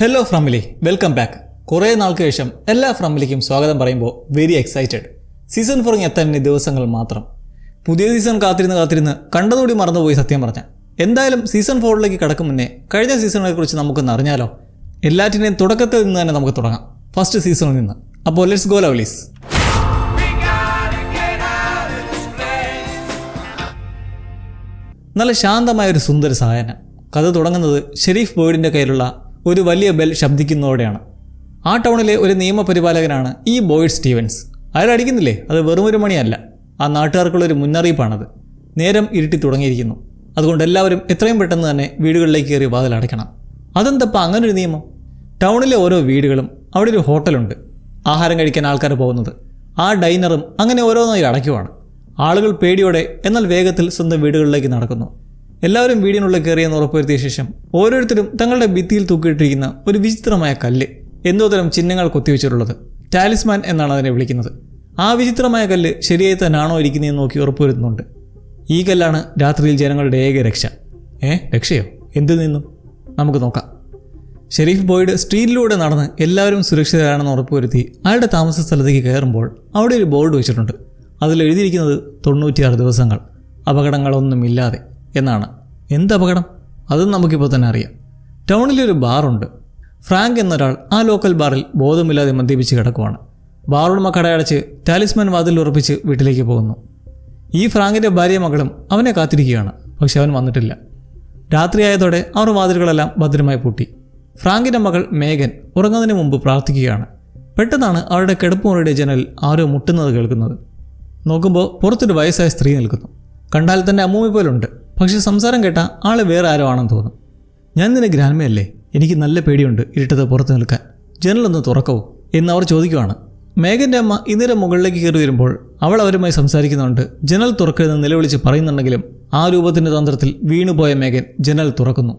Hello ഫ്രമിലി, welcome back. കുറേ നാൾക്ക് ശേഷം എല്ലാ ഫ്രമിലിക്കും സ്വാഗതം പറയുമ്പോൾ വെരി എക്സൈറ്റഡ്. സീസൺ 4 എത്താൻ ഇനി ദിവസങ്ങൾ മാത്രം. പുതിയ സീസൺ കാത്തിരുന്ന് കണ്ടതോടി മറന്നുപോയി സത്യം പറഞ്ഞ. എന്തായാലും സീസൺ 4ലേക്ക് കടക്കും മുന്നേ കഴിഞ്ഞ സീസണുകളെ കുറിച്ച് നമുക്കൊന്ന് അറിഞ്ഞാലോ? എല്ലാറ്റിനെയും തുടക്കത്തിൽ നിന്ന് തന്നെ നമുക്ക് തുടങ്ങാം, ഫസ്റ്റ് സീസണിൽ നിന്ന്. അപ്പോൾ ലെറ്റ്സ് ഗോ ലവ്ലീസ്. നല്ല ശാന്തമായൊരു സുന്ദര സായന. കഥ തുടങ്ങുന്നത് ഷെരീഫ് ബോയ്ഡിൻ്റെ കയ്യിലുള്ള ഒരു വലിയ ബെൽ ശബ്ദിക്കുന്നതോടെയാണ്. ആ ടൗണിലെ ഒരു നിയമപരിപാലകനാണ് ഈ ബോയ്ഡ് സ്റ്റീവൻസ്. അയാളടിക്കുന്നില്ലേ, അത് വെറുമൊരു മണിയല്ല, ആ നാട്ടുകാർക്കുള്ളൊരു മുന്നറിയിപ്പാണത്. നേരം ഇരുട്ടി തുടങ്ങിയിരിക്കുന്നു. അതുകൊണ്ട് എല്ലാവരും എത്രയും പെട്ടെന്ന് തന്നെ വീടുകളിലേക്ക് കയറി വാതിൽ അടയ്ക്കണം. അതെന്തപ്പോൾ അങ്ങനൊരു നിയമം? ടൗണിലെ ഓരോ വീടുകളും അവിടെ ഒരു ഹോട്ടലുണ്ട്, ആഹാരം കഴിക്കാൻ ആൾക്കാർ പോകുന്നത്. ആ ഡൈനറും അങ്ങനെ ഓരോന്നായി അടയ്ക്കുവാണ്. ആളുകൾ പേടിയോടെ എന്നാൽ വേഗത്തിൽ സ്വന്തം വീടുകളിലേക്ക് നടക്കുന്നു. എല്ലാവരും വീടിനുള്ളിൽ കയറിയെന്ന് ഉറപ്പുവരുത്തിയ ശേഷം ഓരോരുത്തരും തങ്ങളുടെ ഭിത്തിയിൽ തൂക്കിയിട്ടിരിക്കുന്ന ഒരു വിചിത്രമായ കല്ല്, എന്തോ തരം ചിഹ്നങ്ങൾ കൊത്തിവെച്ചിട്ടുള്ളത്, ടാലിസ്മാൻ എന്നാണ് അതിനെ വിളിക്കുന്നത്. ആ വിചിത്രമായ കല്ല് ശരിയായി തന്നെയാണോ ഇരിക്കുന്നതെന്ന് നോക്കി ഉറപ്പുവരുത്തുന്നുണ്ട്. ഈ കല്ലാണ് രാത്രിയിൽ ജനങ്ങളുടെ ഏക രക്ഷ. രക്ഷയോ? എന്തിൽ നിന്നും? നമുക്ക് നോക്കാം. ഷെരീഫ് ബോയ്ഡ് സ്ട്രീറ്റിലൂടെ നടന്ന് എല്ലാവരും സുരക്ഷിതരാണെന്ന് ഉറപ്പുവരുത്തി അയാളുടെ താമസ സ്ഥലത്തേക്ക് കയറുമ്പോൾ അവിടെ ഒരു ബോർഡ് വെച്ചിട്ടുണ്ട്. അതിൽ എഴുതിയിരിക്കുന്നത് 96 ദിവസങ്ങൾ അപകടങ്ങളൊന്നുമില്ലാതെ എന്നാണ്. എന്ത് അപകടം? അതും നമുക്കിപ്പോൾ തന്നെ അറിയാം. ടൗണിലൊരു ബാറുണ്ട്. ഫ്രാങ്ക് എന്നൊരാൾ ആ ലോക്കൽ ബാറിൽ ബോധമില്ലാതെ മദ്യപിച്ച് കിടക്കുവാണ്. ബാറുടമ കടയടച്ച് ടാലിസ്മാൻ വാതിൽ ഉറപ്പിച്ച് വീട്ടിലേക്ക് പോകുന്നു. ഈ ഫ്രാങ്കിൻ്റെ ഭാര്യ മകളും അവനെ കാത്തിരിക്കുകയാണ്. പക്ഷെ അവൻ വന്നിട്ടില്ല. രാത്രിയായതോടെ അവർ വാതിലുകളെല്ലാം ഭദ്രമായി പൂട്ടി. ഫ്രാങ്കിൻ്റെ മകൾ മേഗൻ ഉറങ്ങുന്നതിന് മുമ്പ് പ്രാർത്ഥിക്കുകയാണ്. പെട്ടെന്നാണ് അവരുടെ കിടപ്പുമുറിയുടെ ജനൽ ആരോ മുട്ടുന്നത് കേൾക്കുന്നത്. നോക്കുമ്പോൾ പുറത്തൊരു വയസ്സായ സ്ത്രീ നിൽക്കുന്നു. കണ്ടാൽ തന്നെ അമ്മൂമ്മ പോലുണ്ട്. പക്ഷെ സംസാരം കേട്ടാൽ ആൾ വേറെ ആരോ ആണെന്ന് തോന്നും. ഞാൻ നിന്റെ ഗ്രാൻമയല്ലേ, എനിക്ക് നല്ല പേടിയുണ്ട് ഇരുട്ടത്ത് പുറത്ത് നിൽക്കാൻ, ജനലൊന്ന് തുറക്കവോ എന്ന് അവർ ചോദിക്കുവാണ്. മേഘൻ്റെ അമ്മ ഇന്നലെ മുകളിലേക്ക് കയറി വരുമ്പോൾ അവൾ അവരുമായി സംസാരിക്കുന്നുണ്ട്. ജനൽ തുറക്കരുതെന്ന് നിലവിളിച്ച് പറയുന്നുണ്ടെങ്കിലും ആ രൂപത്തിൻ്റെ തന്ത്രത്തിൽ വീണുപോയ മേഘൻ ജനൽ തുറക്കുന്നു.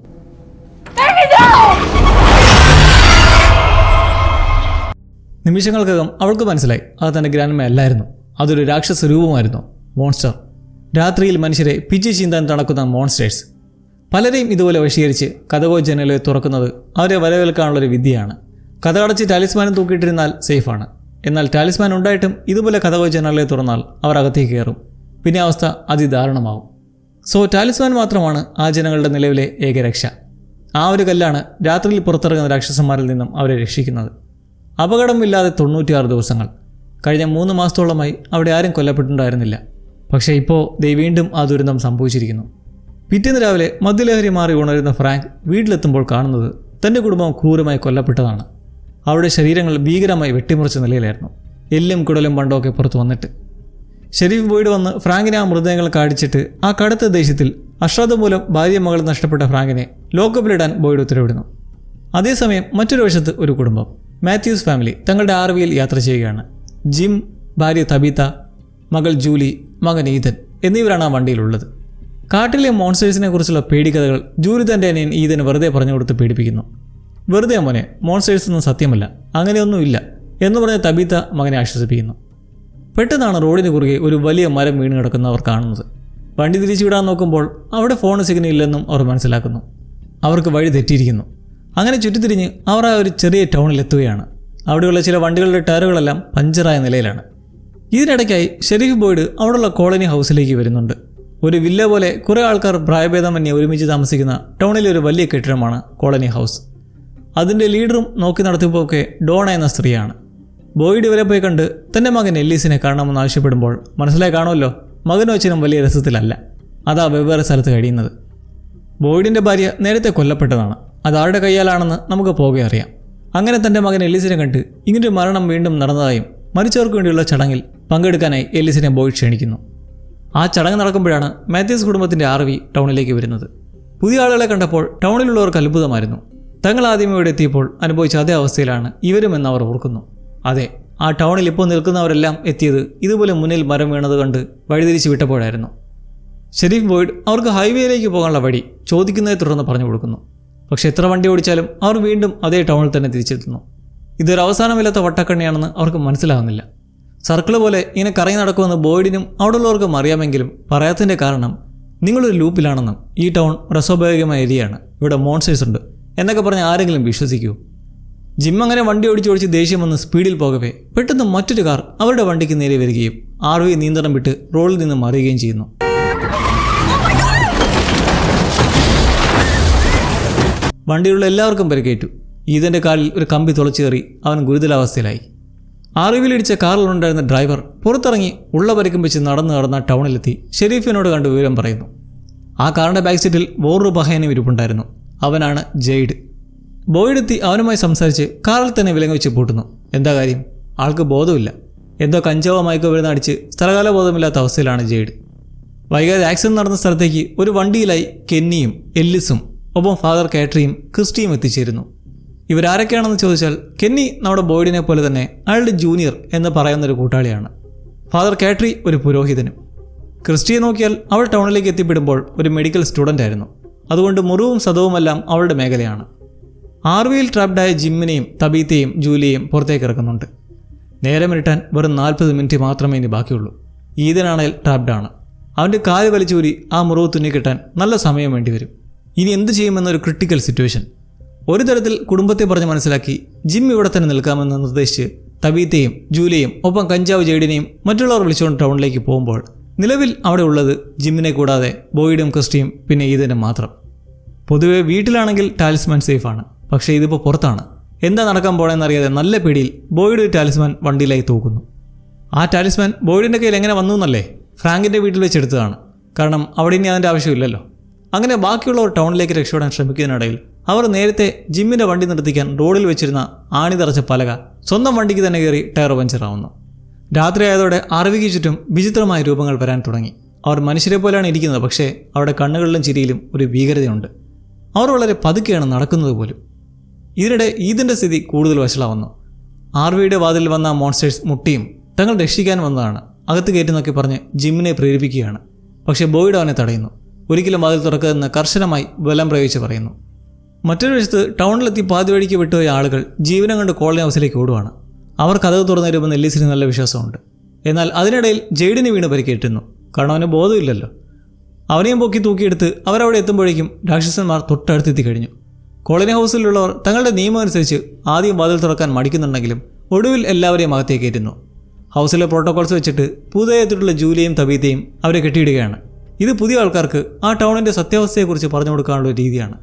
നിമിഷങ്ങൾക്കകം അവൾക്ക് മനസ്സിലായി അത് തൻ്റെ ഗ്രാൻമ അല്ലായിരുന്നു, അതൊരു രാക്ഷസ രൂപമായിരുന്നു, മോൺസ്റ്റർ. രാത്രിയിൽ മനുഷ്യരെ പിച്ചി ചീന്താൻ നടക്കുന്ന മോൺസ്റ്റേഴ്സ്. പലരെയും ഇതുപോലെ വശീകരിച്ച് കഥകോ ജനലോ തുറക്കുന്നത് അവരെ വരവേൽക്കാനുള്ളൊരു വിദ്യയാണ്. കഥ അടച്ച് ടാലിസ്മാനും തൂക്കിയിട്ടിരുന്നാൽ സേഫാണ്. എന്നാൽ ടാലിസ്മാൻ ഉണ്ടായിട്ടും ഇതുപോലെ കഥകോ ജനലോ തുറന്നാൽ അവർ അകത്തേക്ക് കയറും. പിന്നെ അവസ്ഥ അതിദാരുണമാവും. സോ ടാലിസ്മാൻ മാത്രമാണ് ആ ജനങ്ങളുടെ നിലവിലെ ഏകരക്ഷ. ആ ഒരു കല്ലാണ് രാത്രിയിൽ പുറത്തിറങ്ങുന്ന രാക്ഷസന്മാരിൽ നിന്നും അവരെ രക്ഷിക്കുന്നത്. അപകടമില്ലാതെ 96 ദിവസങ്ങൾ. കഴിഞ്ഞ 3 മാസത്തോളമായി അവിടെ ആരും കൊല്ലപ്പെട്ടിട്ടുണ്ടായിരുന്നില്ല. പക്ഷേ ഇപ്പോൾ വീണ്ടും ആ ദുരന്തം സംഭവിച്ചിരിക്കുന്നു. പിറ്റേന്ന് രാവിലെ മദ്യലഹരി മാറി ഉണരുന്ന ഫ്രാങ്ക് വീട്ടിലെത്തുമ്പോൾ കാണുന്നത് തൻ്റെ കുടുംബം ക്രൂരമായി കൊല്ലപ്പെട്ടതാണ്. അവരുടെ ശരീരങ്ങൾ ഭീകരമായി വെട്ടിമുറിച്ച നിലയിലായിരുന്നു, എല്ലും കുടലും പണ്ടൊക്കെ പുറത്തു വന്നിട്ട്. ഷെരീഫ് ബോയ്ഡ് വന്ന് ഫ്രാങ്കിനെ ആ മൃതദേഹങ്ങൾ കാണിച്ചിട്ട് ആ കടുത്ത ദേഷ്യത്തിൽ അശ്രദ്ധ മൂലം ഭാര്യ മകൾ നഷ്ടപ്പെട്ട ഫ്രാങ്കിനെ ലോക്കപ്പിലിടാൻ ബോയ്ഡ് ഉത്തരവിടുന്നു. അതേസമയം മറ്റൊരു വശത്ത് ഒരു കുടുംബം, മാത്യൂസ് ഫാമിലി, തങ്ങളുടെ RV-യിൽ യാത്ര ചെയ്യുകയാണ്. ജിം, ഭാര്യ തബീത്ത, മകൾ ജൂലി, മകൻ ഈതൻ എന്നിവരാണ് ആ വണ്ടിയിലുള്ളത്. കാട്ടിലെ മോൺസ്റ്റേഴ്സിനെ കുറിച്ചുള്ള പേടിക്കഥകൾ ജൂലി തൻ്റെ അനിയൻ ഈതന് വെറുതെ പറഞ്ഞു കൊടുത്ത് പേടിപ്പിക്കുന്നു. വെറുതെ മോനെ, മോൺസ്റ്റേഴ്സ് ഒന്നും സത്യമല്ല, അങ്ങനെയൊന്നുമില്ല എന്ന് പറഞ്ഞ് തബീത്ത മകനെ ആശ്വസിപ്പിക്കുന്നു. പെട്ടെന്നാണ് റോഡിന് കുറുകെ ഒരു വലിയ മരം വീണ് കിടക്കുന്നവർ കാണുന്നത്. വണ്ടി തിരിച്ചുവിടാൻ നോക്കുമ്പോൾ അവിടെ ഫോൺ സിഗ്നൽ ഇല്ലെന്നും അവർ മനസ്സിലാക്കുന്നു. അവർക്ക് വഴി തെറ്റിയിരിക്കുന്നു. അങ്ങനെ ചുറ്റിത്തിരിഞ്ഞ് അവർ ആ ഒരു ചെറിയ ടൗണിലെത്തുകയാണ്. അവിടെയുള്ള ചില വണ്ടികളുടെ ടയറുകളെല്ലാം പഞ്ചറായ നിലയിലാണ്. ഇതിനിടയ്ക്കായി ഷെരീഫ് ബോയ്ഡ് അവിടെയുള്ള കോളനി ഹൗസിലേക്ക് വരുന്നുണ്ട്. ഒരു വില്ല പോലെ കുറേ ആൾക്കാർ പ്രായഭേദമന്യേ ഒരുമിച്ച് താമസിക്കുന്ന ടൗണിലെ ഒരു വലിയ കെട്ടിടമാണ് കോളനി ഹൗസ്. അതിൻ്റെ ലീഡറും നോക്കി നടത്തിപ്പോക്കെ ഡോണ എന്ന സ്ത്രീയാണ്. ബോയ്ഡ് ഇവരെ പോയി കണ്ട് തൻ്റെ മകൻ എല്ലീസിനെ കാണണമെന്ന് ആവശ്യപ്പെടുമ്പോൾ മനസ്സിലായി കാണുമല്ലോ, മകനും അച്ഛനും വലിയ രസത്തിലല്ല, അതാ വെവ്വേറെ സ്ഥലത്ത് കഴിയുന്നത്. ബോയ്ഡിൻ്റെ ഭാര്യ നേരത്തെ കൊല്ലപ്പെട്ടതാണ്. അതാരുടെ കയ്യാലാണെന്ന് നമുക്ക് പോകെ അറിയാം. അങ്ങനെ തൻ്റെ മകൻ എല്ലീസിനെ കണ്ട് ഇങ്ങനൊരു മരണം വീണ്ടും നടന്നതായും മരിച്ചവർക്ക് വേണ്ടിയുള്ള ചടങ്ങിൽ പങ്കെടുക്കാനായി എല്ലീസിനെ ബോയ്ഡ് ക്ഷണിക്കുന്നു. ആ ചടങ്ങ് നടക്കുമ്പോഴാണ് മാത്യൂസ് കുടുംബത്തിൻ്റെ RV ടൗണിലേക്ക് വരുന്നത്. പുതിയ ആളുകളെ കണ്ടപ്പോൾ ടൗണിലുള്ളവർക്ക് അത്ഭുതമായിരുന്നു. തങ്ങൾ ആദ്യമേ ഇവിടെ എത്തിയപ്പോൾ അനുഭവിച്ച അതേ അവസ്ഥയിലാണ് ഇവരും എന്ന് അവർ ഓർക്കുന്നു. അതെ, ആ ടൗണിൽ ഇപ്പോൾ നിൽക്കുന്നവരെല്ലാം എത്തിയത് ഇതുപോലെ മുന്നിൽ മരം വീണത് കണ്ട് വഴിതിരിച്ച് വിട്ടപ്പോഴായിരുന്നു. ഷെരീഫ് ബോയ്ഡ് അവർക്ക് ഹൈവേയിലേക്ക് പോകാനുള്ള വഴി ചോദിക്കുന്നതിനെ തുടർന്ന് പറഞ്ഞു കൊടുക്കുന്നു. പക്ഷെ എത്ര വണ്ടി ഓടിച്ചാലും അവർ വീണ്ടും അതേ ടൗണിൽ തന്നെ തിരിച്ചെത്തുന്നു. ഇതൊരു അവസാനമില്ലാത്ത വട്ടക്കണ്ണിയാണെന്ന് അവർക്ക് മനസ്സിലാകുന്നില്ല. സർക്കിൾ പോലെ ഇങ്ങനെ കറങ്ങി നടക്കുമെന്ന് ബോയ്ഡിനും അവിടെയുള്ളവർക്കും അറിയാമെങ്കിലും പറയാത്തതിൻ്റെ കാരണം നിങ്ങളൊരു ലൂപ്പിലാണെന്നും ഈ ടൗൺ രസോപയോഗമായ ഏരിയയാണ്, ഇവിടെ മോൺസ്റ്റേഴ്സ് ഉണ്ട് എന്നൊക്കെ പറഞ്ഞ് ആരെങ്കിലും വിശ്വസിക്കൂ? ജിം അങ്ങനെ വണ്ടി ഓടിച്ച് ദേഷ്യം വന്ന് സ്പീഡിൽ പോകവേ പെട്ടെന്ന് മറ്റൊരു കാർ അവരുടെ വണ്ടിക്ക് നേരെ വരികയും ആർവി നിയന്ത്രണം വിട്ട് റോഡിൽ നിന്ന് മറിയുകയും ചെയ്യുന്നു. വണ്ടിയിലുള്ള എല്ലാവർക്കും പരിക്കേറ്റു. ഈതൻ്റെ കാലിൽ ഒരു കമ്പി തുളച്ചു കയറി അവൻ ഗുരുതരാവസ്ഥയിലായി. ആർവിയിലിടിച്ച കാറിലുണ്ടായിരുന്ന ഡ്രൈവർ പുറത്തിറങ്ങി ഉള്ള പരിക്കും വെച്ച് നടന്ന ടൗണിലെത്തി ഷെരീഫിനോട് കണ്ട് വിവരം പറയുന്നു. ആ കാറിൻ്റെ ബാക്ക് സീറ്റിൽ വേറൊരു പഹയനും ഇരിപ്പുണ്ടായിരുന്നു. അവനാണ് ജെയ്ഡ്. ബോയ്ഡെത്തി അവനുമായി സംസാരിച്ച് കാറിൽ തന്നെ വിലങ്ങ് വെച്ച് പൂട്ടുന്നു. എന്താ കാര്യം? ആൾക്ക് ബോധമില്ല. എന്തോ കഞ്ചാവോ മയക്കോ വരുന്ന അടിച്ച് സ്ഥലകാല ബോധമില്ലാത്ത അവസ്ഥയിലാണ് ജെയ്ഡ്. വൈകാതെ ആക്സിഡന്റ് നടന്ന സ്ഥലത്തേക്ക് ഒരു വണ്ടിയിലായി കെന്നിയും എല്ലിസും ഒപ്പം ഫാദർ കാട്രിയും ക്രിസ്റ്റിയും എത്തിച്ചേരുന്നു. ഇവരാരൊക്കെയാണെന്ന് ചോദിച്ചാൽ കെന്നി നമ്മുടെ ബോയ്ഡിനെ പോലെ തന്നെ അയാളുടെ ജൂനിയർ എന്ന് പറയുന്നൊരു കൂട്ടാളിയാണ്. ഫാദർ കാട്രി ഒരു പുരോഹിതനും. ക്രിസ്റ്റിയെ നോക്കിയാൽ അവൾ ടൗണിലേക്ക് എത്തിപ്പെടുമ്പോൾ ഒരു മെഡിക്കൽ സ്റ്റുഡൻ്റ് ആയിരുന്നു. അതുകൊണ്ട് മുറിവും സദവുമെല്ലാം അവളുടെ മേഖലയാണ്. ആർവിയിൽ ട്രാപ്ഡായ ജിമ്മിനെയും തബീത്തയും ജൂലിയെയും പുറത്തേക്ക് ഇറക്കുന്നുണ്ട്. നേരം ഇരുട്ടാൻ വെറും 40 മിനിറ്റ് മാത്രമേ ഇനി ബാക്കിയുള്ളൂ. ഈതനാണേൽ ട്രാപ്ഡാണ്. അവൻ്റെ കാല് വലിച്ചൂരി ആ മുറിവ് തുന്നിക്കിട്ടാൻ നല്ല സമയം വേണ്ടിവരും. ഇനി എന്ത് ചെയ്യുമെന്നൊരു ക്രിട്ടിക്കൽ സിറ്റുവേഷൻ. ഒരു തരത്തിൽ കുടുംബത്തെ പറഞ്ഞ് മനസ്സിലാക്കി ജിം ഇവിടെ തന്നെ നിൽക്കാമെന്ന് നിർദ്ദേശിച്ച് തബീത്തയും ജൂലിയെയും ഒപ്പം കഞ്ചാവ് ജെയ്ഡിനെയും മറ്റുള്ളവർ വിളിച്ചുകൊണ്ട് ടൗണിലേക്ക് പോകുമ്പോൾ നിലവിൽ അവിടെ ഉള്ളത് ജിമ്മിനെ കൂടാതെ ബോയ്ഡും ക്രിസ്റ്റിയും പിന്നെ ഈതനും മാത്രം. പൊതുവെ വീട്ടിലാണെങ്കിൽ ടാലിസ്മാൻ സേഫാണ്. പക്ഷേ ഇതിപ്പോൾ പുറത്താണ്. എന്താ നടക്കാൻ പോകണമെന്നറിയാതെ നല്ല പേടിയിൽ ബോയ്ഡ് ഒരു ടാലിസ്മാൻ വണ്ടിയിലായി തൂക്കുന്നു. ആ ടാലിസ്മാൻ ബോയ്ഡിൻ്റെ കയ്യിൽ എങ്ങനെ വന്നു എന്നല്ലേ? ഫ്രാങ്കിൻ്റെ വീട്ടിൽ വെച്ചെടുത്തതാണ്. കാരണം അവിടെ ഇനി അതിൻ്റെ ആവശ്യമില്ലല്ലോ. അങ്ങനെ ബാക്കിയുള്ളവർ ടൗണിലേക്ക് രക്ഷപ്പെടാൻ ശ്രമിക്കുന്നതിനിടയിൽ അവർ നേരത്തെ ജിമ്മിൻ്റെ വണ്ടി നിർത്തിക്കാൻ റോഡിൽ വെച്ചിരുന്ന ആണി തറച്ച പലക സ്വന്തം വണ്ടിക്ക് തന്നെ കയറി ടയർ പഞ്ചറാവുന്നു. രാത്രിയായതോടെ ആർവിക്ക് ചുറ്റും വിചിത്രമായ രൂപങ്ങൾ വരാൻ തുടങ്ങി. അവർ മനുഷ്യരെ പോലെയാണ് ഇരിക്കുന്നത്. പക്ഷേ അവരുടെ കണ്ണുകളിലും ചിരിയിലും ഒരു ഭീകരതയുണ്ട്. അവർ വളരെ പതുക്കെയാണ് നടക്കുന്നത് പോലും. ഇതിനിടെ ഈദിൻ്റെ സ്ഥിതി കൂടുതൽ വഷളാവുന്നു. ആർവിയുടെ വാതിലിൽ വന്ന മോൺസ്റ്റേഴ്സ് മുട്ടിയും തങ്ങൾ രക്ഷിക്കാൻ വന്നതാണ്, അകത്ത് കയറ്റുന്നൊക്കെ പറഞ്ഞ് ജിമ്മിനെ പ്രേരിപ്പിക്കുകയാണ്. പക്ഷേ ബോയ്ഡ് അവനെ തടയുന്നു. ഒരിക്കലും വാതിൽ തുറക്കതെന്ന് കർശനമായി ബലം പ്രയോഗിച്ച് പറയുന്നു. മറ്റൊരു വശത്ത് ടൗണിലെത്തി പാതി വഴിക്ക് വിട്ടുപോയ ആളുകൾ ജീവനം കൊണ്ട് കോളനി ഹൗസിലേക്ക് ഓടുവാണ്. അവർ കഥക് തുറന്നു വരുമ്പോൾ എല്ലിസിന് നല്ല വിശ്വാസമുണ്ട്. എന്നാൽ അതിനിടയിൽ ജെയ്ഡിന് വീണ് പരിക്കേറ്റുന്നു. കാരണം അവന് ബോധമില്ലല്ലോ. അവനെയും പൊക്കി തൂക്കിയെടുത്ത് അവരവിടെ എത്തുമ്പോഴേക്കും രാക്ഷസന്മാർ തൊട്ടടുത്തെത്തി കഴിഞ്ഞു. കോളനി ഹൗസിലുള്ളവർ തങ്ങളുടെ നിയമം അനുസരിച്ച് ആദ്യം വാതിൽ തുറക്കാൻ മടിക്കുന്നുണ്ടെങ്കിലും ഒടുവിൽ എല്ലാവരെയും അകത്തേക്ക് കയറ്റുന്നു. ഹൗസിലെ പ്രോട്ടോകോൾസ് വെച്ചിട്ട് പുതിയ എത്തിയിട്ടുള്ള ജൂലിയെയും തബീത്തയും അവരെ കെട്ടിയിടുകയാണ്. ഇത് പുതിയ ആൾക്കാർക്ക് ആ ടൗണിൻ്റെ സത്യാവസ്ഥയെക്കുറിച്ച് പറഞ്ഞു കൊടുക്കാനുള്ള രീതിയാണ്.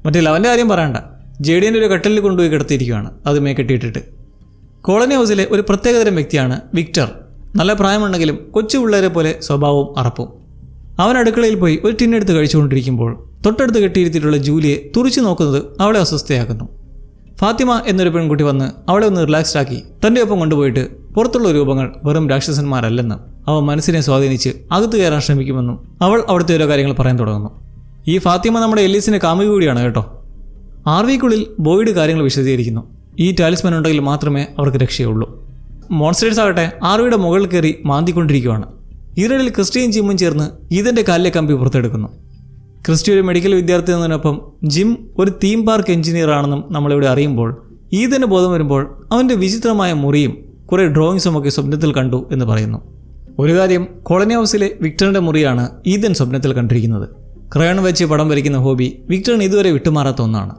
മറ്റേ ലവൻ്റെ കാര്യം പറയണ്ട. ജെയ്ഡിൻ്റെ ഒരു കട്ടലിൽ കൊണ്ടുപോയി കിടത്തിയിരിക്കുകയാണ്, അതുമേ കെട്ടിയിട്ടിട്ട്. കോളനി ഹൗസിലെ ഒരു പ്രത്യേകതരം വ്യക്തിയാണ് വിക്ടർ. നല്ല പ്രായമുണ്ടെങ്കിലും കൊച്ചു പിള്ളേരെ പോലെ സ്വഭാവവും അറപ്പും. അവൻ അടുക്കളയിൽ പോയി ഒരു ടിന്നെടുത്ത് കഴിച്ചുകൊണ്ടിരിക്കുമ്പോൾ തൊട്ടടുത്ത് കെട്ടിയിരുത്തിയിട്ടുള്ള ജൂലിയെ തുറിച്ചു നോക്കുന്നത് അവളെ അസ്വസ്ഥയാക്കുന്നു. ഫാത്തിമ എന്നൊരു പെൺകുട്ടി വന്ന് അവളെ ഒന്ന് റിലാക്സ്ഡ് ആക്കി തൻ്റെ ഒപ്പം കൊണ്ടുപോയിട്ട് പുറത്തുള്ള രൂപങ്ങൾ വെറും രാക്ഷസന്മാരല്ലെന്നും അവ മനസ്സിനെ സ്വാധീനിച്ച് അകത്ത് കയറാൻ ശ്രമിക്കുമെന്നും അവൾ അവിടുത്തെ ഓരോ കാര്യങ്ങൾ പറയാൻ തുടങ്ങുന്നു. ഈ ഫാത്തിമ നമ്മുടെ എല്ലീസിൻ്റെ കാമുകി കൂടിയാണ് കേട്ടോ. ആർവിക്കുള്ളിൽ ബോയ്ഡ് കാര്യങ്ങൾ വിശദീകരിക്കുന്നു. ഈ ടാലിസ്മാൻ ഉണ്ടെങ്കിൽ മാത്രമേ അവർക്ക് രക്ഷയുള്ളൂ. മോൺസ്റ്റേഴ്സ് ആകട്ടെ ആർവിയുടെ മുകളിൽ കയറി മാന്തിക്കൊണ്ടിരിക്കുകയാണ്. ഇതിനിടയിൽ ക്രിസ്റ്റിയും ജിമ്മും ചേർന്ന് ഈതൻ്റെ കാലിലെ കമ്പി പുറത്തെടുക്കുന്നു. ക്രിസ്റ്റി ഒരു മെഡിക്കൽ വിദ്യാർത്ഥി എന്നതിനൊപ്പം ജിം ഒരു തീം പാർക്ക് എഞ്ചിനീയർ ആണെന്നും നമ്മളിവിടെ അറിയുമ്പോൾ ഈതന് ബോധം വരുമ്പോൾ അവൻ്റെ വിചിത്രമായ മുറിയും കുറേ ഡ്രോയിങ്സും ഒക്കെ സ്വപ്നത്തിൽ കണ്ടു എന്ന് പറയുന്നു. ഒരു കാര്യം, കോളനി ഹൗസിലെ വിക്ടറിൻ്റെ മുറിയാണ് ഈതൻ സ്വപ്നത്തിൽ കണ്ടിരിക്കുന്നത്. ക്രയോൺ വെച്ച് പടം വരയ്ക്കുന്ന ഹോബി വിക്ടറിന് ഇതുവരെ വിട്ടുമാറാത്ത ഒന്നാണ്.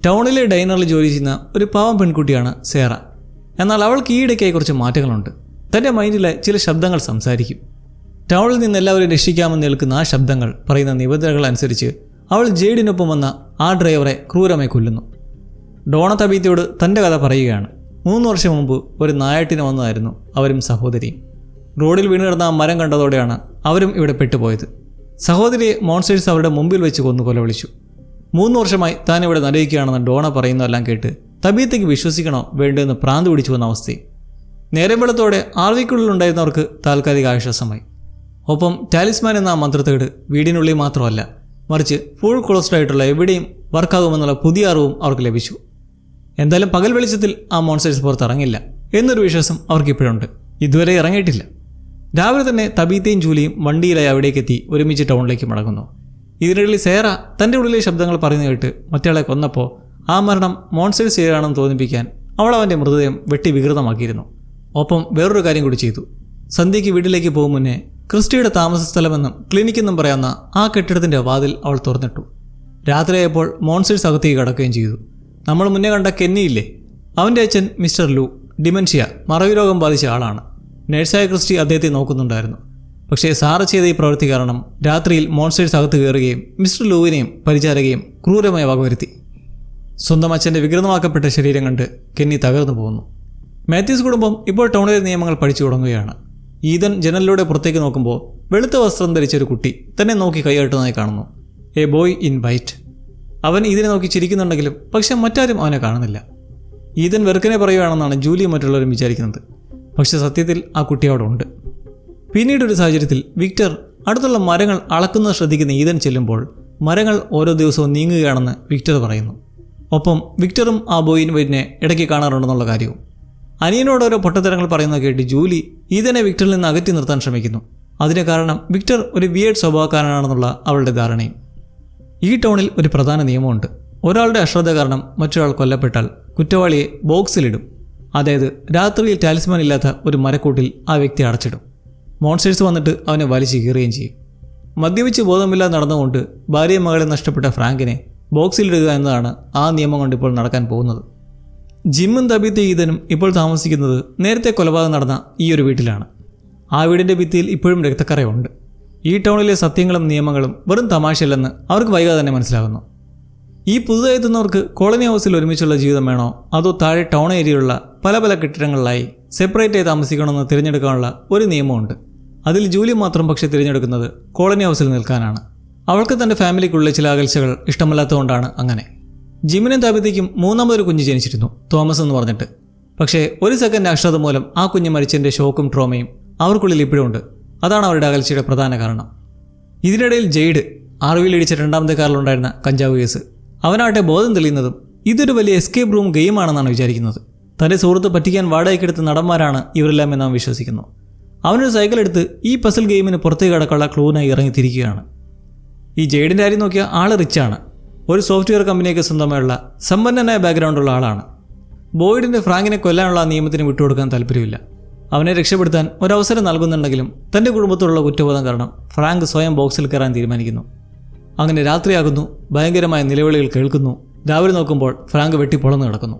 ടൗണിലെ ഡൈനറിൽ ജോലി ചെയ്യുന്ന ഒരു പാവം പെൺകുട്ടിയാണ് സേറ. എന്നാൽ അവൾക്ക് ഈയിടയ്ക്കായി കുറച്ച് മാറ്റങ്ങളുണ്ട്. തൻ്റെ മൈൻഡിലെ ചില ശബ്ദങ്ങൾ സംസാരിക്കും. ടൗണിൽ നിന്ന് എല്ലാവരും രക്ഷിക്കാമെന്ന് നിൽക്കുന്ന ആ ശബ്ദങ്ങൾ പറയുന്ന നിബന്ധനകൾ അനുസരിച്ച് അവൾ ജെയ്ഡിനൊപ്പം വന്ന ആ ഡ്രൈവറെ ക്രൂരമായി കൊല്ലുന്നു. ഡോണ തബീത്തയോട് തൻ്റെ കഥ പറയുകയാണ്. 3 വർഷം മുമ്പ് ഒരു നായാട്ടിന് വന്നതായിരുന്നു അവരും സഹോദരിയും. റോഡിൽ വീണ് കിടന്ന ആ മരം കണ്ടതോടെയാണ് അവരും ഇവിടെ പെട്ടുപോയത്. സഹോദരിയെ മോൺസ്റ്റേഴ്സ് അവരുടെ മുമ്പിൽ വെച്ച് കൊന്നു കൊലവിളിച്ചു. 3 വർഷമായി താൻ ഇവിടെ നരയിക്കുകയാണെന്ന് ഡോണ പറയുന്നതെല്ലാം കേട്ട് തബീത്തയ്ക്ക് വിശ്വസിക്കണോ വേണ്ടെന്ന് പ്രാന്ത് പിടിച്ചു വന്ന അവസ്ഥയും. നേരം വെളുത്തോടെ ആർവിക്കുള്ളിലുണ്ടായിരുന്നവർക്ക് താൽക്കാലിക ആശ്വാസമായി. ഒപ്പം ടാലിസ്മാൻ എന്ന ആ മന്ത്രത്തേട് വീടിനുള്ളിൽ മാത്രമല്ല, മറിച്ച് ഫുൾ ക്ലോസ്ഡ് ആയിട്ടുള്ള എവിടെയും വർക്കാകുമെന്നുള്ള പുതിയ അറിവും അവർക്ക് ലഭിച്ചു. എന്തായാലും പകൽ വെളിച്ചത്തിൽ ആ മോൺസ്റ്റേഴ്സ് പുറത്തിറങ്ങില്ല എന്നൊരു വിശ്വാസം അവർക്കിപ്പോഴുണ്ട്. ഇതുവരെ ഇറങ്ങിയിട്ടില്ല. രാവിലെ തന്നെ തബീത്തയും ജൂലിയും വണ്ടിയിലായി അവിടേക്കെത്തി ഒരുമിച്ച് ടൗണിലേക്ക് മടങ്ങുന്നു. ഇതിനിടയിൽ സേറ തൻ്റെ ഉള്ളിലെ ശബ്ദങ്ങൾ പറഞ്ഞു കേട്ട് മറ്റയാളെ കൊന്നപ്പോൾ ആ മരണം മോൺസ്റ്റേഴ്സ് ചെയ്താണെന്ന് തോന്നിപ്പിക്കാൻ അവൾ അവൻ്റെ മൃതദേഹം വെട്ടി വികൃതമാക്കിയിരുന്നു. ഒപ്പം വേറൊരു കാര്യം കൂടി ചെയ്തു. സന്ധ്യയ്ക്ക് വീട്ടിലേക്ക് പോകും മുന്നേ ക്രിസ്റ്റിയുടെ താമസ സ്ഥലമെന്നും ക്ലിനിക്കെന്നും പറയാവുന്ന ആ കെട്ടിടത്തിൻ്റെ വാതിൽ അവൾ തുറന്നിട്ടു. രാത്രിയായപ്പോൾ മോൺസ്റ്റേഴ്സ് അകത്തേക്ക് കടക്കുകയും ചെയ്തു. നമ്മൾ മുന്നേ കണ്ട കെന്നിയില്ലേ, അവൻ്റെ അച്ഛൻ മിസ്റ്റർ ലൂ ഡിമെൻഷ്യ മറവി രോഗം ബാധിച്ച ആളാണ്. നഴ്സായ ക്രിസ്റ്റി അദ്ദേഹത്തെ നോക്കുന്നുണ്ടായിരുന്നു. പക്ഷേ സാറ് ചെയ്ത ഈ പ്രവൃത്തി കാരണം രാത്രിയിൽ മോൺസ്റ്റേഴ്സ് അകത്ത് കയറുകയും മിസ്റ്റർ ലൂവിനെയും പരിചാരകയും ക്രൂരമായി വകവരുത്തി. സ്വന്തം അച്ഛൻ്റെ വികൃതമാക്കപ്പെട്ട ശരീരം കണ്ട് കെന്നി തകർന്നു പോകുന്നു. മാത്യൂസ് കുടുംബം ഇപ്പോൾ ടൗണിലെ നിയമങ്ങൾ പഠിച്ചു തുടങ്ങുകയാണ്. ഈതൻ ജനലിലൂടെ പുറത്തേക്ക് നോക്കുമ്പോൾ വെളുത്ത വസ്ത്രം ധരിച്ചൊരു കുട്ടി തന്നെ നോക്കി കൈകാട്ടുന്നതായി കാണുന്നു. A boy in white. അവൻ ഇതിനെ നോക്കി ചിരിക്കുന്നുണ്ടെങ്കിലും പക്ഷെ മറ്റാരും അവനെ കാണുന്നില്ല. ഈതൻ വെറുക്കനെ പറയുകയാണെന്നാണ് ജൂലിയും മറ്റുള്ളവരും വിചാരിക്കുന്നത്. പക്ഷെ സത്യത്തിൽ ആ കുട്ടി അവിടെ ഉണ്ട്. പിന്നീടൊരു സാഹചര്യത്തിൽ വിക്ടർ അടുത്തുള്ള മരങ്ങൾ അളക്കുന്നത് ശ്രദ്ധിക്കുന്ന ഈതൻ ചെല്ലുമ്പോൾ മരങ്ങൾ ഓരോ ദിവസവും നീങ്ങുകയാണെന്ന് വിക്ടർ പറയുന്നു. ഒപ്പം വിക്ടറും ആ ബോയ് ഇൻ വൈറ്റിനെ ഇടയ്ക്ക് കാണാറുണ്ടെന്നുള്ള കാര്യവും. അനിയനോട് ഓരോ പൊട്ടത്തരങ്ങൾ പറയുന്നത് കേട്ട് ജൂലി ഈതനെ വിക്ടറിൽ നിന്ന് അകറ്റി നിർത്താൻ ശ്രമിക്കുന്നു. അതിന് കാരണം വിക്ടർ ഒരു വിയേഡ് സ്വഭാവക്കാരനാണെന്നുള്ള അവളുടെ ധാരണയും. ഈ ടൗണിൽ ഒരു പ്രധാന നിയമമുണ്ട്. ഒരാളുടെ അശ്രദ്ധ കാരണം മറ്റൊരാൾ കൊല്ലപ്പെട്ടാൽ കുറ്റവാളിയെ ബോക്സിലിടും. അതായത് രാത്രിയിൽ ടാലിസ്മാൻ ഇല്ലാത്ത ഒരു മരക്കൂട്ടിൽ ആ വ്യക്തി അടച്ചിടും. മോൺസ്റ്റേഴ്സ് വന്നിട്ട് അവനെ വലിച്ചു കീറുകയും ചെയ്യും. മദ്യപിച്ച് ബോധമില്ലാതെ നടന്നുകൊണ്ട് ഭാര്യയും മകളെ നഷ്ടപ്പെട്ട ഫ്രാങ്കിനെ ബോക്സിലിടുക എന്നതാണ് ആ നിയമം കൊണ്ട് ഇപ്പോൾ നടക്കാൻ പോകുന്നത്. ജിമ്മും തബീത്ത ഈതനും ഇപ്പോൾ താമസിക്കുന്നത് നേരത്തെ കൊലപാതകം നടന്ന ഈ ഒരു വീട്ടിലാണ്. ആ വീടിൻ്റെ ഭിത്തിയിൽ ഇപ്പോഴും രക്തക്കറയുണ്ട്. ഈ ടൗണിലെ സത്യങ്ങളും നിയമങ്ങളും വെറും തമാശയല്ലെന്ന് അവർക്ക് വൈകാതെ തന്നെ മനസ്സിലാകുന്നു. ഈ പുതുതായി എത്തുന്നവർക്ക് കോളനി ഹൗസിൽ ഒരുമിച്ചുള്ള ജീവിതം വേണോ അതോ താഴെ ടൗൺ ഏരിയയിലുള്ള പല പല കെട്ടിടങ്ങളിലായി സെപ്പറേറ്റായി താമസിക്കണമെന്ന് തിരഞ്ഞെടുക്കാനുള്ള ഒരു നിയമമുണ്ട്. അതിൽ ജൂലി മാത്രം പക്ഷേ തിരഞ്ഞെടുക്കുന്നത് കോളനി ഹൗസിൽ നിൽക്കാനാണ്. അവൾക്ക് തൻ്റെ ഫാമിലിക്കുള്ള ചില അകൽച്ചകൾ ഇഷ്ടമല്ലാത്തതുകൊണ്ടാണ് അങ്ങനെ. ജിമ്മിനും താബിതയ്ക്കും മൂന്നാമതൊരു കുഞ്ഞ് ജനിച്ചിരുന്നു, തോമസ് എന്ന് പറഞ്ഞിട്ട്. പക്ഷേ ഒരു സെക്കൻഡ് അശ്രദ്ധ മൂലം ആ കുഞ്ഞ് മരിച്ചതിൻ്റെ ഷോക്കും ട്രോമയും അവർക്കുള്ളിൽ ഇപ്പോഴുണ്ട്. അതാണ് അവരുടെ അകൽച്ചയുടെ പ്രധാന കാരണം. ഇതിനിടയിൽ ജെയ്ഡ്, ആർവിയിൽ ഇടിച്ച രണ്ടാമത്തെ കാറിലുണ്ടായിരുന്ന കഞ്ചാവ് കേസ്. അവനാട്ടെ ബോധം തെളിയുന്നതും ഇതൊരു വലിയ എസ്കേപ്പ് റൂം ഗെയിമാണെന്നാണ് വിചാരിക്കുന്നത്. തൻ്റെ സുഹൃത്ത് പറ്റിക്കാൻ വാടകയ്ക്കെടുത്ത നടന്മാരാണ് ഇവരെല്ലാം എന്ന് അവൻ വിശ്വസിക്കുന്നു. അവനൊരു സൈക്കിൾ എടുത്ത് ഈ പസിൽ ഗെയിമിന് പുറത്തേക്ക് കടക്കാനുള്ള ക്ലൂവിനായി ഇറങ്ങിത്തിരിക്കുകയാണ്. ഈ ജെയ്ഡിൻ്റെ കാര്യം നോക്കിയാൽ ആൾ റിച്ചാണ്. ഒരു സോഫ്റ്റ്വെയർ കമ്പനിയൊക്കെ സ്വന്തമായുള്ള സമ്പന്നനായ ബാക്ക്ഗ്രൗണ്ടുള്ള ആളാണ്. ബോയ്ഡിൻ്റെ ഫ്രാങ്കിനെ കൊല്ലാനുള്ള ആ നിയമത്തിന് വിട്ടുകൊടുക്കാൻ താല്പര്യമില്ല. അവനെ രക്ഷപ്പെടുത്താൻ ഒരവസരം നൽകുന്നുണ്ടെങ്കിലും തൻ്റെ കുടുംബത്തോടുള്ള കുറ്റബോധം കാരണം ഫ്രാങ്ക് സ്വയം ബോക്സിൽ കയറാൻ തീരുമാനിക്കുന്നു. അങ്ങനെ രാത്രിയാകുന്നു. ഭയങ്കരമായ നിലവിളികൾ കേൾക്കുന്നു. രാവിലെ നോക്കുമ്പോൾ ഫ്രാങ്ക് വെട്ടി പൊളന്നു കിടക്കുന്നു.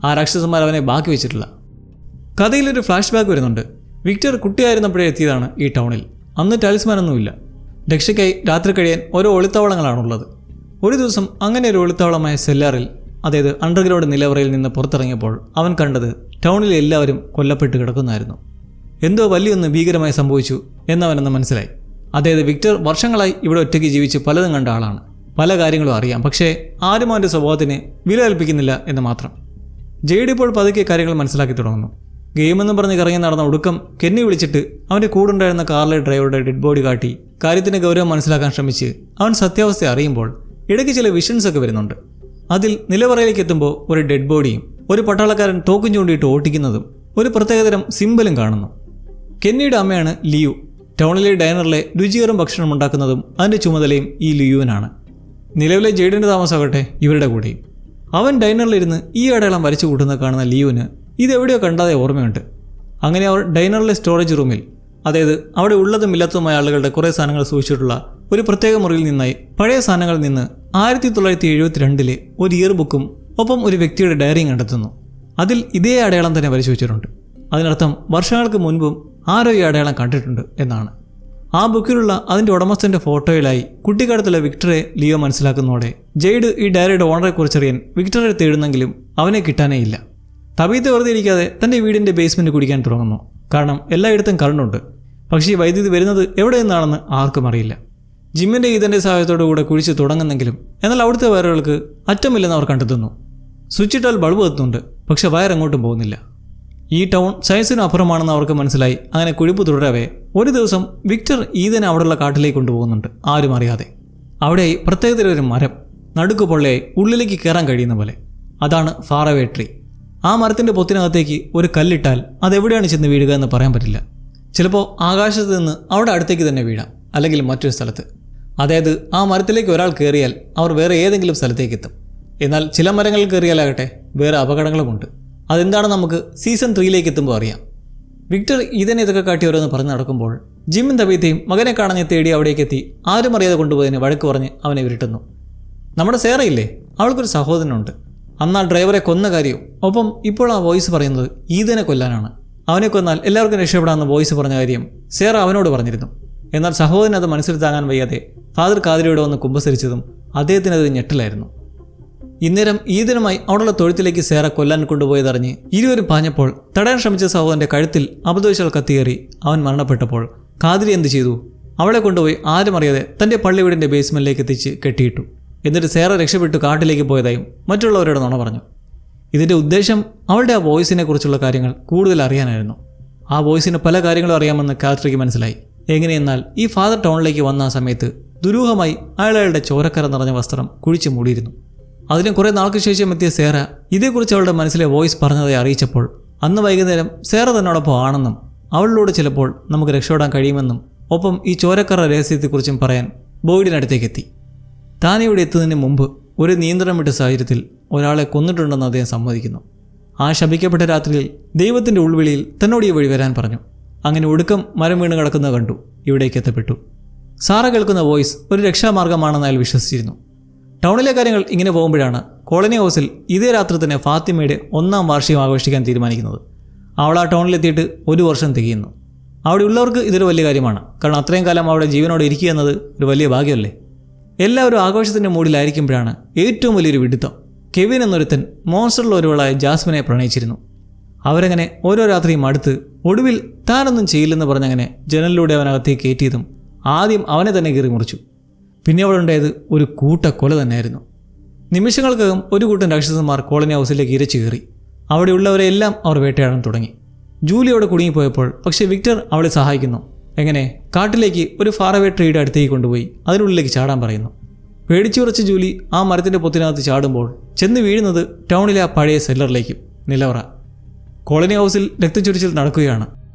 ആ രാക്ഷസന്മാർ അവനെ ബാക്കി വെച്ചിട്ടില്ല. കഥയിലൊരു ഫ്ലാഷ് ബാക്ക് വരുന്നുണ്ട്. വിക്ടർ കുട്ടിയായിരുന്നപ്പോഴേ എത്തിയതാണ് ഈ ടൗണിൽ. അന്ന് ടാലിസ്മാനൊന്നുമില്ല. രക്ഷയ്ക്കായി രാത്രി കഴിയാൻ ഓരോ ഒളിത്താവളങ്ങളാണുള്ളത്. ഒരു ദിവസം അങ്ങനെ ഒരു ഒളിത്താവളമായ സെല്ലാറിൽ, അതായത് അണ്ടർഗ്രൗണ്ട് നിലവറയിൽ നിന്ന് പുറത്തിറങ്ങിയപ്പോൾ അവൻ കണ്ടത് ടൗണിലെ എല്ലാവരും കൊല്ലപ്പെട്ട് കിടക്കുന്നതായിരുന്നു. എന്തോ വലിയൊന്ന് ഭീകരമായി സംഭവിച്ചു എന്നവനെന്ന് മനസ്സിലായി. അതായത് വിക്ടർ വർഷങ്ങളായി ഇവിടെ ഒറ്റയ്ക്ക് ജീവിച്ച് പലതും കണ്ട ആളാണ്. പല കാര്യങ്ങളും അറിയാം. പക്ഷേ ആരും അവൻ്റെ സ്വഭാവത്തിന് വില കൽപ്പിക്കുന്നില്ല എന്ന് മാത്രം. ജെയ്ഡ് ഇപ്പോൾ പതുക്കെ കാര്യങ്ങൾ മനസ്സിലാക്കി തുടങ്ങുന്നു. ഗെയിമെന്ന് പറഞ്ഞ് കറങ്ങി നടന്ന ഒടുക്കം കെന്നി വിളിച്ചിട്ട് അവൻ്റെ കൂടുണ്ടായിരുന്ന കാറിലെ ഡ്രൈവറുടെ ഡെഡ് ബോഡി കാട്ടി കാര്യത്തിൻ്റെ ഗൗരവം മനസ്സിലാക്കാൻ ശ്രമിച്ച് അവൻ സത്യാവസ്ഥ അറിയുമ്പോൾ ഇടയ്ക്ക് ചില വിഷൻസൊക്കെ വരുന്നുണ്ട്. അതിൽ നിലവറയിലേക്ക് എത്തുമ്പോൾ ഒരു ഡെഡ് ബോഡിയും ഒരു പട്ടാളക്കാരൻ തോക്കും ചൂണ്ടിയിട്ട് ഓട്ടിക്കുന്നതും ഒരു പ്രത്യേകതരം സിമ്പലും കാണുന്നു. കെന്നിയുടെ അമ്മയാണ് ലിയു. ടൗണിലെ ഡൈനറിലെ രുചികരം ഭക്ഷണം ഉണ്ടാക്കുന്നതും അതിൻ്റെ ചുമതലയും ഈ ലിയുവിനാണ്. നിലവിലെ ജെയ്ഡിൻ്റെ താമസമാകട്ടെ ഇവരുടെ കൂടെയും. അവൻ ഡൈനറിലിരുന്ന് ഈ അടയാളം വരച്ചു കൂട്ടുന്നത് കാണുന്ന ലിയുവിന് ഇതെവിടെയോ കണ്ടാതെ ഓർമ്മയുണ്ട്. അങ്ങനെ അവർ ഡൈനറിലെ സ്റ്റോറേജ് റൂമിൽ, അതായത് അവിടെ ഉള്ളതും ഇല്ലാത്തതുമായ ആളുകളുടെ കുറേ സാധനങ്ങൾ സൂക്ഷിച്ചിട്ടുള്ള ഒരു പ്രത്യേക മുറിയിൽ നിന്നായി പഴയ സാധനങ്ങളിൽ നിന്ന് 1972 ഒരു ഇയർ ബുക്കും ഒപ്പം ഒരു വ്യക്തിയുടെ ഡയറിയും കണ്ടെത്തുന്നു. അതിൽ ഇതേ അടയാളം തന്നെ വരച്ചു വെച്ചിട്ടുണ്ട്. അതിനർത്ഥം വർഷങ്ങൾക്ക് മുൻപും ആരോ ഈ അടയാളം കണ്ടിട്ടുണ്ട് എന്നാണ്. ആ ബുക്കിലുള്ള അതിൻ്റെ ഉടമസ്ഥൻ്റെ ഫോട്ടോയിലായി കുട്ടിക്കാലത്തുള്ള വിക്ടറെ ലിയോ മനസ്സിലാക്കുന്നതോടെ ജെയ്ഡ് ഈ ഡയറിയുടെ ഓണറെ കുറിച്ചറിയാൻ വിക്ടറെ തേടുന്നെങ്കിലും അവനെ കിട്ടാനേ ഇല്ല. തബീത്ത് വെറുതെ ഇരിക്കാതെ തൻ്റെ വീടിൻ്റെ ബേസ്മെൻറ്റ് കുടിക്കാൻ തുടങ്ങുന്നു. കാരണം എല്ലായിടത്തും കറണ്ടുണ്ട്. പക്ഷേ ഈ വൈദ്യുതി വരുന്നത് എവിടെ നിന്നാണെന്ന് ആർക്കും അറിയില്ല. ജിമ്മിൻ്റെ ഇതിൻ്റെ സഹായത്തോടു കൂടെ കുഴിച്ച് തുടങ്ങുന്നെങ്കിലും എന്നാൽ അവിടുത്തെ വയറുകൾക്ക് അറ്റമില്ലെന്ന് അവർ കണ്ടെത്തുന്നു. സ്വിച്ചിട്ടാൽ ബൾബ് എത്തുന്നുണ്ട്, പക്ഷെ വയർ എങ്ങോട്ടും പോകുന്നില്ല. ഈ ടൗൺ സയൻസിന് അപ്പുറമാണെന്ന് അവർക്ക് മനസ്സിലായി. അങ്ങനെ കുഴിപ്പ് തുടരവേ ഒരു ദിവസം വിക്ടർ ഈതനെ അവിടെയുള്ള കാട്ടിലേക്ക് കൊണ്ടുപോകുന്നുണ്ട്, ആരും അറിയാതെ. അവിടെ പ്രത്യേകതരൊരു മരം നടുക്ക് പൊള്ളയായി ഉള്ളിലേക്ക് കയറാൻ കഴിയുന്ന പോലെ. അതാണ് ഫാറവേ ട്രീ. ആ മരത്തിൻ്റെ പൊത്തിനകത്തേക്ക് ഒരു കല്ലിട്ടാൽ അതെവിടെയാണ് ചെന്ന് വീഴുക എന്ന് പറയാൻ പറ്റില്ല. ചിലപ്പോൾ ആകാശത്ത് നിന്ന് അവിടെ അടുത്തേക്ക് തന്നെ വീഴാം, അല്ലെങ്കിൽ മറ്റൊരു സ്ഥലത്ത്. അതായത് ആ മരത്തിലേക്ക് ഒരാൾ കയറിയാൽ അവർ വേറെ ഏതെങ്കിലും സ്ഥലത്തേക്ക് എത്തും. എന്നാൽ ചില മരങ്ങളിൽ കയറിയാലാകട്ടെ വേറെ അപകടങ്ങളുമുണ്ട്. അതെന്താണ് നമുക്ക് സീസൺ 3 എത്തുമ്പോൾ അറിയാം. വിക്ടർ ഇതിനെ ഇതൊക്കെ കാട്ടി ഓരോന്ന് പറഞ്ഞ് നടക്കുമ്പോൾ ജിമ്മും തബീത്തയും മകനെ കാണാൻ തേടി അവിടേക്ക് എത്തി ആരും അറിയാതെ കൊണ്ടുപോയതിന് വഴക്ക് പറഞ്ഞ് അവനെ വിരട്ടുന്നു. നമ്മുടെ സേറയില്ലേ, അവൾക്കൊരു സഹോദരനുണ്ട്. അന്ന് ആ ഡ്രൈവറെ കൊന്ന കാര്യവും ഒപ്പം ഇപ്പോൾ ആ വോയിസ് പറയുന്നത് ഈദനെ കൊല്ലാനാണ്. അവനെ കൊന്നാൽ എല്ലാവർക്കും രക്ഷപ്പെടാമെന്ന് വോയിസ് പറഞ്ഞ കാര്യം സേറ അവനോട് പറഞ്ഞിരുന്നു. എന്നാൽ സഹോദരൻ അത് മനസ്സിൽ താങ്ങാൻ വയ്യാതെ ഫാദർ കാതിരിയോട് വന്ന് കുമ്പസരിച്ചതും അദ്ദേഹത്തിനത് ഞെട്ടലായിരുന്നു. ഇന്നേരം ഈദനുമായി അവിടെയുള്ള തൊഴുത്തിലേക്ക് സേറ കൊല്ലാൻ കൊണ്ടുപോയതറിഞ്ഞ് ഇരുവരും പാഞ്ഞപ്പോൾ തടയാൻ ശ്രമിച്ച സഹോദരൻ്റെ കഴുത്തിൽ അബദ്ധവശാൽ കത്തിയേറി അവൻ മരണപ്പെട്ടപ്പോൾ കാതിരി എന്ത് ചെയ്തു? അവളെ കൊണ്ടുപോയി ആരും അറിയാതെ തൻ്റെ പള്ളി വീടിൻ്റെ ബേസ്മെൻറ്റിലേക്ക് എത്തിച്ച് കെട്ടിയിട്ടു. എന്നിട്ട് സേറ രക്ഷപ്പെട്ടു കാട്ടിലേക്ക് പോയതായും മറ്റുള്ളവരോട് നുണ പറഞ്ഞു. ഇതിൻ്റെ ഉദ്ദേശം അവളുടെ ആ വോയിസിനെ കുറിച്ചുള്ള കാര്യങ്ങൾ കൂടുതൽ അറിയാനായിരുന്നു. ആ വോയിസിന് പല കാര്യങ്ങളും അറിയാമെന്ന് കാത്രിക്ക് മനസ്സിലായി. എങ്ങനെയെന്നാൽ ഈ ഫാദർ ടൗണിലേക്ക് വന്ന ആ സമയത്ത് ദുരൂഹമായി അയാളുടെ ചോരക്കര നിറഞ്ഞ വസ്ത്രം കുഴിച്ചു മൂടിയിരുന്നു. അതിന് കുറേ നാൾക്ക് ശേഷം എത്തിയ സേറ ഇതേക്കുറിച്ച് അവളുടെ മനസ്സിലെ വോയിസ് പറഞ്ഞതായി അറിയിച്ചപ്പോൾ അന്ന് വൈകുന്നേരം സേറ തന്നോടൊപ്പം ആണെന്നും അവളിലൂടെ ചിലപ്പോൾ നമുക്ക് രക്ഷപ്പെടാൻ കഴിയുമെന്നും ഒപ്പം ഈ ചോരക്കറ രഹസ്യത്തെക്കുറിച്ചും പറയാൻ ബോയ്ഡിനടുത്തേക്കെത്തി. താൻ ഇവിടെ എത്തുന്നതിന് മുമ്പ് ഒരു നിയന്ത്രണം വിട്ട സാഹചര്യത്തിൽ ഒരാളെ കൊന്നിട്ടുണ്ടെന്ന് അദ്ദേഹം സമ്മതിക്കുന്നു. ആ ശപിക്കപ്പെട്ട രാത്രിയിൽ ദൈവത്തിൻ്റെ ഉൾവിളിയിൽ തന്നോട് ഈ വഴി വരാൻ പറഞ്ഞു. അങ്ങനെ ഒടുക്കം മരം വീണ് കിടക്കുന്നത് കണ്ടു ഇവിടേക്ക് എത്തപ്പെട്ടു. സാറ കേൾക്കുന്ന വോയിസ് ഒരു രക്ഷാമാർഗമാണെന്ന് അയാൾ വിശ്വസിച്ചിരുന്നു. ടൗണിലെ കാര്യങ്ങൾ ഇങ്ങനെ പോകുമ്പോഴാണ് കോളനി ഹൗസിൽ ഇതേ രാത്രി തന്നെ ഫാത്തിമയുടെ 1ാം വാർഷികം ആഘോഷിക്കാൻ തീരുമാനിക്കുന്നത്. അവൾ ആ ടൗണിലെത്തിയിട്ട് 1 വർഷം തികയുന്നു. അവിടെ ഉള്ളവർക്ക് ഇതൊരു വലിയ കാര്യമാണ്. കാരണം അത്രയും കാലം അവിടെ ജീവനോടെ ഇരിക്കുക എന്നത് ഒരു വലിയ ഭാഗ്യമല്ലേ. എല്ലാവരും ആഘോഷത്തിൻ്റെ മൂഡിലായിരിക്കുമ്പോഴാണ് ഏറ്റവും വലിയൊരു വിഡിത്തം. കെവിൻ എന്നൊരുത്തൻ മോൺസ്റ്ററിൽ ഒരുവളായ ജാസ്മിനെ പ്രണയിച്ചിരുന്നു. അവരങ്ങനെ ഓരോ രാത്രിയും അടുത്ത് ഒടുവിൽ താനൊന്നും ചെയ്യില്ലെന്ന് പറഞ്ഞങ്ങനെ ജനലിലൂടെ അവനകത്തേക്ക് കയറ്റിയതും ആദ്യം അവനെ തന്നെ കീറി മുറിച്ചു. പിന്നെ അവളുണ്ടായത് ഒരു കൂട്ടക്കൊല തന്നെയായിരുന്നു. നിമിഷങ്ങൾക്കകം ഒരു കൂട്ടം രാക്ഷസന്മാർ കോളനി ഹൗസിലേക്ക് ഇരച്ചു കയറി. അവിടെയുള്ളവരെല്ലാം അവർ വേട്ടയാടാൻ തുടങ്ങി. ജൂലി അവിടെ കുടുങ്ങിപ്പോയപ്പോൾ പക്ഷേ വിക്ടർ അവളെ സഹായിക്കുന്നു. എങ്ങനെ? കാട്ടിലേക്ക് ഒരു ഫാറവേ ട്രീയുടെ അടുത്തേക്ക് കൊണ്ടുപോയി അതിനുള്ളിലേക്ക് ചാടാൻ പറയുന്നു. പേടിച്ചുറച്ച് ജൂലി ആ മരത്തിൻ്റെ പൊത്തിനകത്ത് ചാടുമ്പോൾ ചെന്ന് വീഴുന്നത് ടൗണിലെ ആ പഴയ സെല്ലറിലേക്കും. നിലവറ. കോളനി ഹൗസിൽ രക്തച്ചൊരിച്ചിൽ നടക്കുകയാണ്.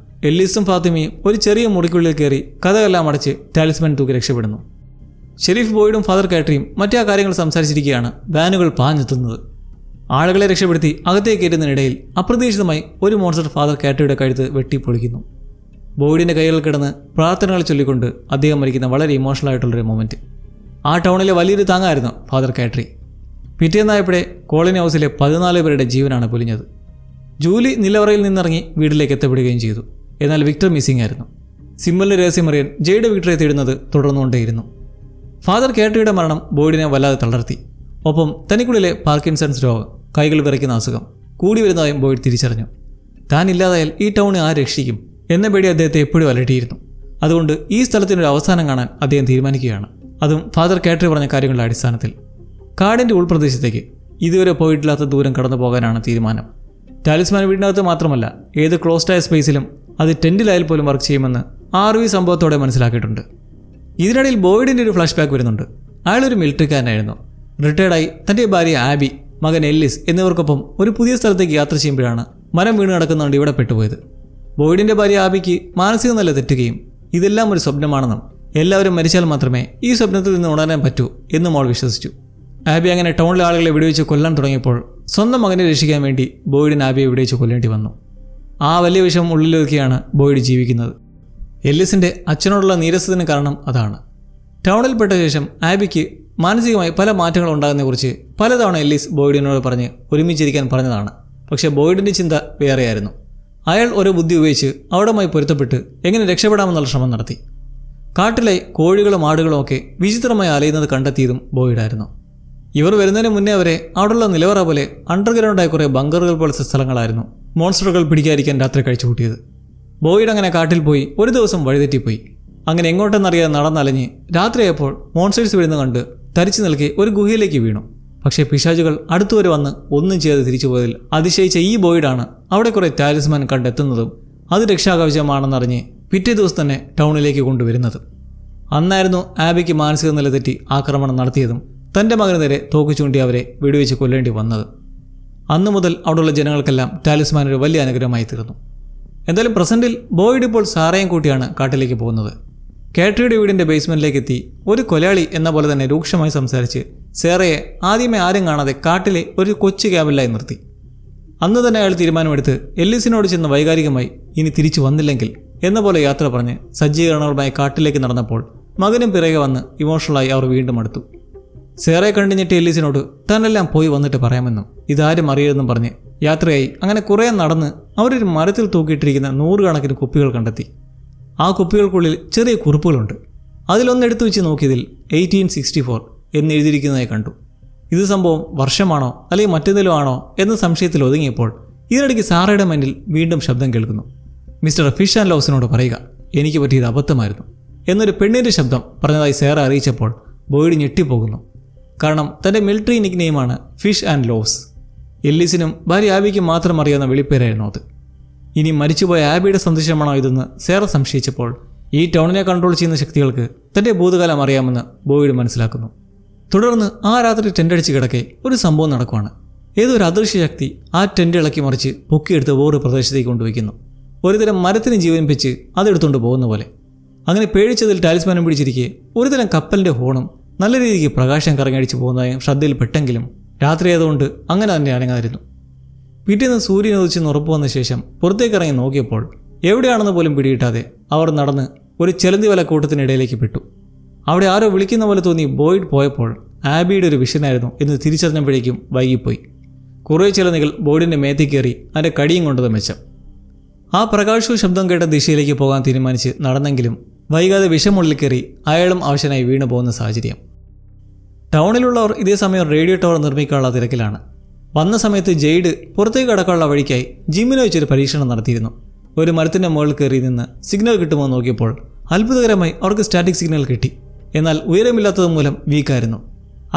എല്ലീസും ഫാത്തിമയും ഒരു ചെറിയ മുറിക്കുള്ളിൽ കയറി കഥകളെല്ലാം അടച്ച് ടാലിസ്മാൻ തൂക്കി രക്ഷപ്പെടുന്നു. ഷെരീഫ് ബോയ്ഡും ഫാദർ കാറ്ററിയും മറ്റേ കാര്യങ്ങൾ സംസാരിച്ചിരിക്കുകയാണ് വാനുകൾ പാഞ്ഞെത്തുന്നത്. ആളുകളെ രക്ഷപ്പെടുത്തി അകത്തേക്ക് കയറ്റുന്നതിനിടയിൽ അപ്രതീക്ഷിതമായി ഒരു മോൺസ്റ്റർ ഫാദർ കാറ്ററിയുടെ കഴുത്ത് വെട്ടിപ്പൊളിക്കുന്നു. ബോയ്ഡിൻ്റെ കൈകൾ കിടന്ന് പ്രാർത്ഥനകൾ ചൊല്ലിക്കൊണ്ട് അദ്ദേഹം മരിക്കുന്ന വളരെ ഇമോഷണൽ ആയിട്ടുള്ളൊരു മൊമെൻറ്റ്. ആ ടൗണിലെ വലിയൊരു താങ്ങായിരുന്നു ഫാദർ കാറ്ററി. പിറ്റേന്നായപ്പോഴേ കോളനി ഹൗസിലെ 14 പേരുടെ ജീവനാണ് പൊലിഞ്ഞത്. ജൂലി നിലവറയിൽ നിന്നിറങ്ങി വീട്ടിലേക്ക് എത്തപ്പെടുകയും ചെയ്തു. എന്നാൽ വിക്ടർ മിസ്സിംഗ് ആയിരുന്നു. സിമ്മലിൻ്റെ രഹസ്യമറിയാൻ ജെയ്ഡ് വിക്ടറെ തേടുന്നത് തുടർന്നുകൊണ്ടേയിരുന്നു. ഫാദർ കാറ്ററിയുടെ മരണം ബോയ്ഡിനെ വല്ലാതെ തളർത്തി. ഒപ്പം തനിക്കുള്ളിലെ പാർക്കിൻസൺസ് രോഗം, കൈകൾ വിറയ്ക്കുന്ന അസുഖം കൂടി വരുന്നതായും ബോയ്ഡ് തിരിച്ചറിഞ്ഞു. താൻ ഇല്ലാതായാൽ ഈ ടൗണിനെ ആര് രക്ഷിക്കും എന്ന പേടി അദ്ദേഹത്തെ എപ്പോഴും അലട്ടിയിരുന്നു. അതുകൊണ്ട് ഈ സ്ഥലത്തിനൊരു അവസാനം കാണാൻ അദ്ദേഹം തീരുമാനിക്കുകയാണ്. അതും ഫാദർ കാറ്ററി പറഞ്ഞ കാര്യങ്ങളുടെ അടിസ്ഥാനത്തിൽ. കാടിൻ്റെ ഉൾപ്രദേശത്തേക്ക് ഇതുവരെ പോയിട്ടില്ലാത്ത ദൂരം കടന്നു പോകാനാണ് തീരുമാനം. ടാലിസ്മാൻ വീടിനകത്ത് മാത്രമല്ല ഏത് ക്ലോസ്ഡായ സ്പേസിലും അത് ടെൻറ്റിലായാൽ പോലും വർക്ക് ചെയ്യുമെന്ന് RV സംഭവത്തോടെ മനസ്സിലാക്കിയിട്ടുണ്ട്. ഇതിനിടയിൽ ബോയ്ഡിൻ്റെ ഒരു ഫ്ലാഷ് ബാക്ക് വരുന്നുണ്ട്. അയാളൊരു മിലിറ്ററിക്കാരനായിരുന്നു. റിട്ടയർഡായി തൻ്റെ ഭാര്യ ആബി, മകൻ എല്ലിസ് എന്നിവർക്കൊപ്പം ഒരു പുതിയ സ്ഥലത്തേക്ക് യാത്ര ചെയ്യുമ്പോഴാണ് മരം വീണ് കിടക്കുന്നതുകൊണ്ട് ഇവിടെ പെട്ടുപോയത്. ബോയ്ഡിൻ്റെ ഭാര്യ ആബിക്ക് മാനസിക നില തെറ്റുകയും ഇതെല്ലാം ഒരു സ്വപ്നമാണെന്നും എല്ലാവരും മരിച്ചാൽ മാത്രമേ ഈ സ്വപ്നത്തിൽ നിന്ന് ഉണരാൻ പറ്റൂ എന്നും അവൾ വിശ്വസിച്ചു. ആബി അങ്ങനെ ടൗണിലെ ആളുകളെ വെടിവെച്ച് കൊല്ലാൻ തുടങ്ങിയപ്പോൾ സ്വന്തം മകനെ രക്ഷിക്കാൻ വേണ്ടി ബോയ്ഡിന് ആബിയെ വെടിവെച്ച് കൊല്ലേണ്ടി വന്നു. ആ വലിയ വിഷയം ഉള്ളിലൊതുക്കിയാണ് ബോയ്ഡ് ജീവിക്കുന്നത്. എല്ലിസിൻ്റെ അച്ഛനോടുള്ള നീരസത്തിന് കാരണം അതാണ്. ടൗണിൽപ്പെട്ട ശേഷം ആബിക്ക് മാനസികമായി പല മാറ്റങ്ങൾ ഉണ്ടാകുന്നതിനെക്കുറിച്ച് പലതവണ എല്ലിസ് ബോയ്ഡിനോട് പറഞ്ഞ് ഒരുമിച്ചിരിക്കാൻ പറഞ്ഞതാണ്. പക്ഷേ ബോയ്ഡിൻ്റെ ചിന്ത വേറെയായിരുന്നു. അയാൾ ഓരോ ബുദ്ധി ഉപയോഗിച്ച് അവിടമായി പൊരുത്തപ്പെട്ട് എങ്ങനെ രക്ഷപ്പെടാമെന്നുള്ള ശ്രമം നടത്തി. കാട്ടിലെ കോഴികളും ആടുകളും ഒക്കെ വിചിത്രമായി അലയുന്നത് കണ്ടെത്തിയതും ബോയ്ഡായിരുന്നു. ഇവർ വരുന്നതിന് മുന്നേ അവരെ അവിടെയുള്ള നിലവറ പോലെ അണ്ടർഗ്രൗണ്ടായ കുറേ ബങ്കറുകൾ പോലത്തെ സ്ഥലങ്ങളായിരുന്നു മോൺസ്റ്ററുകൾ പിടിക്കാതിരിക്കാൻ രാത്രി കഴിച്ചു കൂട്ടിയത്. ബോയ്ഡ് അങ്ങനെ കാട്ടിൽ പോയി ഒരു ദിവസം വഴിതെറ്റിപ്പോയി. അങ്ങനെ എങ്ങോട്ടെന്നറിയാതെ നടന്നലഞ്ഞ് രാത്രിയായപ്പോൾ മോൺസ്റ്റേഴ്സ് വീഴുന്ന കണ്ട് തരിച്ചു നിൽക്കെ ഒരു ഗുഹയിലേക്ക് വീണു. പക്ഷേ പിശാചുകൾ അടുത്തുവരെ വന്ന് ഒന്നും ചെയ്യാതെ തിരിച്ചു പോയതിൽ അതിശയിച്ച ഈ ബോയ്ഡാണ് അവിടെ കുറേ ടാലിസ്മാൻ കണ്ടെത്തുന്നതും അത് രക്ഷാകവചമാണെന്നറിഞ്ഞ് പിറ്റേ ദിവസം തന്നെ ടൗണിലേക്ക് കൊണ്ടുവരുന്നത്. അന്നായിരുന്നു ആബിക്ക് മാനസിക നില തെറ്റി ആക്രമണം നടത്തിയതും തൻ്റെ മകന് നേരെ തോക്ക് ചൂണ്ടി അവരെ വെടിവെച്ച് കൊല്ലേണ്ടി വന്നത്. അന്നു മുതൽ അവിടെയുള്ള ജനങ്ങൾക്കെല്ലാം ടാലിസ്മാൻ ഒരു വലിയ അനുഗ്രഹമായി തീർന്നു. എന്തായാലും പ്രസൻറ്റിൽ ബോയ്ഡ് ഇപ്പോൾ സാറയും കൂട്ടിയാണ് കാട്ടിലേക്ക് പോകുന്നത്. കാറ്ററിയുടെ വീടിൻ്റെ ബേസ്മെൻറ്റിലേക്ക് എത്തി ഒരു കൊലയാളി എന്ന പോലെ തന്നെ രൂക്ഷമായി സംസാരിച്ച് സേറയെ ആദ്യമേ ആരും കാണാതെ കാട്ടിലെ ഒരു കൊച്ചു ക്യാബിലായി നിർത്തി. അന്ന് തന്നെ അയാൾ തീരുമാനമെടുത്ത് എല്ലിസിനോട് ചെന്ന് വൈകാരികമായി ഇനി തിരിച്ചു വന്നില്ലെങ്കിൽ എന്ന പോലെ യാത്ര പറഞ്ഞ് സജ്ജീകരണങ്ങളുമായി കാട്ടിലേക്ക് നടന്നപ്പോൾ മകനും പിറകെ വന്ന് ഇമോഷണലായി അവർ വീണ്ടും അടുത്തു. സേറയെ കണ്ടിഞ്ഞിട്ട് എല്ലീസിനോട് താനെല്ലാം പോയി വന്നിട്ട് പറയാമെന്നും ഇതാരും അറിയരുതെന്നും പറഞ്ഞ് യാത്രയായി. അങ്ങനെ കുറേ നടന്ന് അവരൊരു മരത്തിൽ തൂക്കിയിട്ടിരിക്കുന്ന 100 കണക്കിന് കുപ്പികൾ കണ്ടെത്തി. ആ കുപ്പികൾക്കുള്ളിൽ ചെറിയ കുറിപ്പുകളുണ്ട്. അതിലൊന്നെടുത്തു വെച്ച് നോക്കിയതിൽ 1864 എന്നെഴുതിയിരിക്കുന്നതായി കണ്ടു. ഇത് സംഭവം വർഷമാണോ അല്ലെങ്കിൽ മറ്റെന്തെങ്കിലും ആണോ എന്ന സംശയത്തിൽ ഒതുങ്ങിയപ്പോൾ ഇതിനിടയ്ക്ക് സാറയുടെ മൈൻഡിൽ വീണ്ടും ശബ്ദം കേൾക്കുന്നു. മിസ്റ്റർ ഫിഷ് ആൻഡ് ലോവ്സിനോട് പറയുക, എനിക്ക് പറ്റിയത് അബദ്ധമായിരുന്നു എന്നൊരു പെണ്ണിൻ്റെ ശബ്ദം പറഞ്ഞതായി സേറ അറിയിച്ചപ്പോൾ ബോയ്ഡ് ഞെട്ടിപ്പോകുന്നു. കാരണം തൻ്റെ മിലിറ്ററി നിക്നെയിമാണ് ഫിഷ് ആൻഡ് ലോവ്സ്. എല്ലീസിനും ഭാര്യ ആബിക്കും മാത്രം അറിയാവുന്ന വിളിപ്പേരായിരുന്നു അത്. ഇനി മരിച്ചുപോയ ആബിയുടെ സന്ദേശമാണോ ഇതെന്ന് സേറ സംശയിച്ചപ്പോൾ ഈ ടൗണിനെ കൺട്രോൾ ചെയ്യുന്ന ശക്തികൾക്ക് തൻ്റെ ഭൂതകാലം അറിയാമെന്ന് ബോയ്ഡ് മനസ്സിലാക്കുന്നു. തുടർന്ന് ആ രാത്രി ടെൻ്റടിച്ച് കിടക്കെ ഒരു സംഭവം നടക്കുവാണ്. ഏതൊരു അദൃശ്യ ശക്തി ആ ടെൻ്റ് ഇളക്കി മറിച്ച് പൊക്കിയെടുത്ത് വേറൊരു പ്രദേശത്തേക്ക് കൊണ്ടുവയ്ക്കുന്നു. ഒരുതരം മരത്തിന് ജീവൻ വെച്ച് അതെടുത്തുകൊണ്ട് പോകുന്ന പോലെ. അങ്ങനെ പേടിച്ചതിൽ ടാലിസ്മാനം പിടിച്ചിരിക്കെ ഒരുതരം കപ്പലിൻ്റെ ഹോണും നല്ല രീതിക്ക് പ്രകാശം കറങ്ങടിച്ച് പോകുന്നതായും ശ്രദ്ധയിൽപ്പെട്ടെങ്കിലും രാത്രി ആയതുകൊണ്ട് അങ്ങനെ തന്നെ അനങ്ങാതിരുന്നു. പിറ്റേന്ന് സൂര്യൻ ഉദിച്ചെന്ന് ഉറപ്പ് വന്ന ശേഷം പുറത്തേക്കിറങ്ങി നോക്കിയപ്പോൾ എവിടെയാണെന്ന് പോലും പിടിയിട്ടാതെ അവർ നടന്ന് ഒരു ചെലന്തി വല കൂട്ടത്തിനിടയിലേക്ക് പെട്ടു. അവിടെ ആരോ വിളിക്കുന്ന പോലെ തോന്നി ബോയ്ഡ് പോയപ്പോൾ ആബിയുടെ ഒരു വിഷനായിരുന്നു എന്ന് തിരിച്ചറിഞ്ഞപ്പോഴേക്കും വൈകിപ്പോയി. കുറേ ചിലന്തികൾ ബോയ്ഡിൻ്റെ മേത്തേക്ക് കയറി അതിൻ്റെ കടിയും കൊണ്ടത് മെച്ചം. ആ പ്രകാശവും ശബ്ദം കേട്ട ദിശയിലേക്ക് പോകാൻ തീരുമാനിച്ച് നടന്നെങ്കിലും വൈകാതെ വിഷമുള്ളിൽ കയറി അയാളും അവശനായി വീണു പോകുന്ന സാഹചര്യം. ടൗണിലുള്ളവർ ഇതേ സമയം റേഡിയോ ടവർ നിർമ്മിക്കാനുള്ള തിരക്കിലാണ്. വന്ന സമയത്ത് ജെയ്ഡ് പുറത്തേക്ക് കടക്കാനുള്ള വഴിക്കായി ജിമ്മിനെ വെച്ചൊരു പരീക്ഷണം നടത്തിയിരുന്നു. ഒരു മരത്തിൻ്റെ മുകളിൽ കയറി നിന്ന് സിഗ്നൽ കിട്ടുമോ നോക്കിയപ്പോൾ അത്ഭുതകരമായി അവർക്ക് സ്റ്റാറ്റിക് സിഗ്നൽ കിട്ടി. എന്നാൽ ഉയരമില്ലാത്തത് മൂലം വീക്കായിരുന്നു.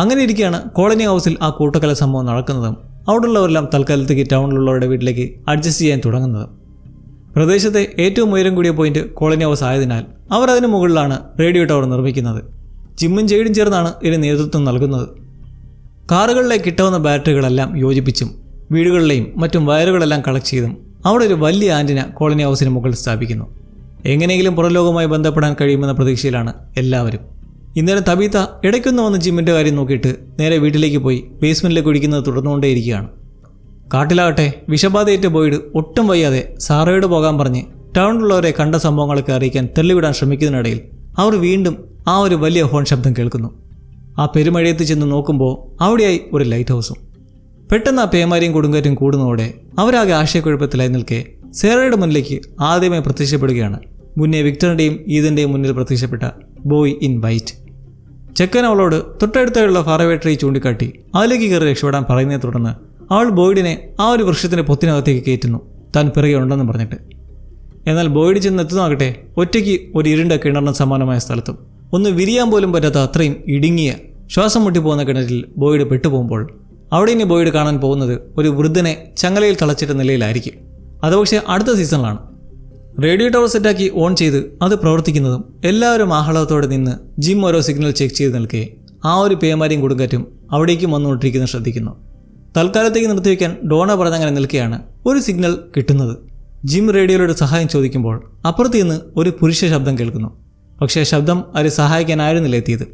അങ്ങനെ ഇരിക്കുകയാണ് കോളനി ഹൗസിൽ ആ കൂട്ടക്കല സംഭവം നടക്കുന്നതും അവിടെയുള്ളവരെല്ലാം തൽക്കാലത്തേക്ക് ടൗണിലുള്ളവരുടെ വീട്ടിലേക്ക് അഡ്ജസ്റ്റ് ചെയ്യാൻ തുടങ്ങുന്നതും. പ്രദേശത്തെ ഏറ്റവും ഉയരം കൂടിയ പോയിന്റ് കോളനി ഹൗസ് ആയതിനാൽ അവർ അതിന് മുകളിലാണ് റേഡിയോ ടവർ നിർമ്മിക്കുന്നത്. ജിമ്മും ജെയ്ഡും ചേർന്നാണ് ഇതിന് നേതൃത്വം നൽകുന്നത്. കാറുകളിലേക്ക് കിട്ടാവുന്ന ബാറ്ററികളെല്ലാം യോജിപ്പിച്ചും വീടുകളിലെയും മറ്റും വയറുകളെല്ലാം കളക്ട് ചെയ്തും അവിടെ ഒരു വലിയ ആൻറ്റിന കോളനി ഹൗസിന് മുകളിൽ സ്ഥാപിക്കുന്നു. എങ്ങനെയെങ്കിലും പുറംലോകവുമായി ബന്ധപ്പെടാൻ കഴിയുമെന്ന പ്രതീക്ഷയിലാണ് എല്ലാവരും. ഇന്നലെ തബീത്ത ഇടയ്ക്കൊന്ന് വന്ന് ജിമ്മിൻ്റെ കാര്യം നോക്കിയിട്ട് നേരെ വീട്ടിലേക്ക് പോയി ബേസ്മെൻറ്റിലേക്ക് ഒഴിക്കുന്നത് തുടർന്നുകൊണ്ടേയിരിക്കുകയാണ്. കാട്ടിലാകട്ടെ വിഷബാധയേറ്റ് ബോയ്ഡ് ഒട്ടും വയ്യാതെ സാറയോട് പോകാൻ പറഞ്ഞ് ടൗണിലുള്ളവരെ കണ്ട സംഭവങ്ങളൊക്കെ അറിയിക്കാൻ തെളിവിടാൻ ശ്രമിക്കുന്നതിനിടയിൽ അവർ വീണ്ടും ആ ഒരു വലിയ ഹോൺ ശബ്ദം കേൾക്കുന്നു. ആ പെരുമഴയത്ത് ചെന്ന് നോക്കുമ്പോൾ അവിടെയായി ഒരു ലൈറ്റ് ഹൗസും. പെട്ടെന്ന് ആ പേമാരിയും കൊടുങ്കാറ്റും കൂടുന്നതോടെ അവരാകെ ആശയക്കുഴപ്പത്തിലായി നിൽക്കെ സേറയുടെ മുന്നിലേക്ക് ആദ്യമായി പ്രത്യക്ഷപ്പെടുകയാണ് മുന്നേ വിക്ടറിൻ്റെയും ഈദൻ്റെയും മുന്നിൽ പ്രത്യക്ഷപ്പെട്ട ബോയ് ഇൻ വൈറ്റ്. ചെക്കൻ അവളോട് തൊട്ടടുത്തുള്ള ഫാറവേ ട്രീ ചൂണ്ടിക്കാട്ടി അതിലേക്ക് കയറി രക്ഷപ്പെടാൻ പറയുന്നതിനെ തുടർന്ന് അവൾ ബോയ്ഡിനെ ആ ഒരു വൃക്ഷത്തിൻ്റെ പൊത്തിനകത്തേക്ക് കയറ്റുന്നു, താൻ പിറകെ ഉണ്ടെന്ന് പറഞ്ഞിട്ട്. എന്നാൽ ബോയ്ഡ് ചെന്ന് എത്തുന്നാകട്ടെ ഒറ്റയ്ക്ക് ഒരു ഇരുണ്ട കിണറിന് സമാനമായ സ്ഥലത്തും ഒന്ന് വിരിയാൻ പോലും പറ്റാത്ത അത്രയും ഇടുങ്ങിയ ശ്വാസം മുട്ടിപ്പോകുന്ന കിണറ്റിൽ ബോയ്ഡ് പെട്ടുപോകുമ്പോൾ അവിടെ ഇനി ബോയ്ഡ് കാണാൻ പോകുന്നത് ഒരു വൃദ്ധനെ ചങ്ങലയിൽ തളച്ചിട്ട നിലയിലായിരിക്കും. അത് പക്ഷേ അടുത്ത സീസണിലാണ്. റേഡിയോ ടവർ സെറ്റാക്കി ഓൺ ചെയ്ത് അത് പ്രവർത്തിക്കുന്നതും എല്ലാവരും ആഹ്ലാദത്തോടെ നിന്ന് ജിം ഓരോ സിഗ്നൽ ചെക്ക് ചെയ്ത് നിൽക്കെ ആ ഒരു പേമാരിയും കൊടുങ്കാറ്റും അവിടേക്കും വന്നുകൊണ്ടിരിക്കുന്നത് ശ്രദ്ധിക്കുന്നു. തൽക്കാലത്തേക്ക് നിർത്തിവെക്കാൻ ഡോണ പറഞ്ഞങ്ങനെ നിൽക്കുകയാണ് ഒരു സിഗ്നൽ കിട്ടുന്നത്. ജിം റേഡിയോയുടെ സഹായം ചോദിക്കുമ്പോൾ അപ്പുറത്ത് നിന്ന് ഒരു പുരുഷ ശബ്ദം കേൾക്കുന്നു. പക്ഷേ ശബ്ദം അവരെ സഹായിക്കാനായിരുന്നില്ല എത്തിയത്.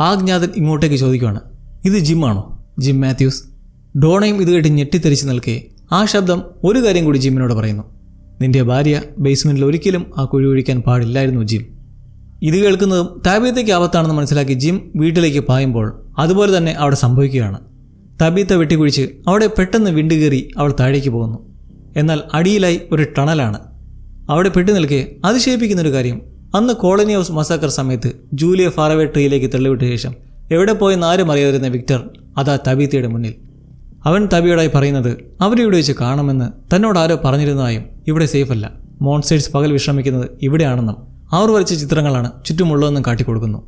ആ ജ്ഞാതൻ ഇങ്ങോട്ടേക്ക് ചോദിക്കുകയാണ്, ഇത് ജിമ്മാണോ? ജിം മാത്യൂസ്. ഡോണയും ഇത് കേട്ട് ഞെട്ടിത്തെറിച്ച് നിൽക്കെ ആ ശബ്ദം ഒരു കാര്യം കൂടി ജിമ്മിനോട് പറയുന്നു, നിന്റെ ഭാര്യ ബേസ്മെൻറ്റിൽ ഒരിക്കലും ആ കുഴി ഒഴിക്കാൻ പാടില്ലായിരുന്നു ജിം. ഇത് കേൾക്കുന്നതും താബീത്തയ്ക്ക് ആപത്താണെന്ന് മനസ്സിലാക്കി ജിം വീട്ടിലേക്ക് പായുമ്പോൾ അതുപോലെ തന്നെ അവിടെ സംഭവിക്കുകയാണ്. തബീത്ത വെട്ടിക്കുഴിച്ച് അവിടെ പെട്ടെന്ന് വിണ്ട് കയറി അവൾ താഴേക്ക് പോകുന്നു. എന്നാൽ അടിയിലായി ഒരു ടണലാണ്. അവിടെ പെട്ടു നിൽക്കെ അതിശയിപ്പിക്കുന്നൊരു കാര്യം, അന്ന് കോളനി ഹൗസ് മസാക്കർ സമയത്ത് ജൂലിയ ഫാറവേ ട്രീയിലേക്ക് തള്ളിവിട്ട ശേഷം എവിടെ പോയെന്ന് ആരും അറിയാതിരുന്ന വിക്ടർ അതാ തബീത്തയുടെ മുന്നിൽ. അവൻ തബിയോടായി പറയുന്നത് അവരെ ഇവിടെ വെച്ച് കാണുമെന്ന് തന്നോട് ആരോ പറഞ്ഞിരുന്നതായും ഇവിടെ സേഫല്ല, മോൺസ്റ്റേഴ്സ് പകൽ വിശ്രമിക്കുന്നത് ഇവിടെയാണെന്നും അവർ വരച്ച ചിത്രങ്ങളാണ് ചുറ്റുമുള്ളതെന്നും കാട്ടിക്കൊടുക്കുന്നു.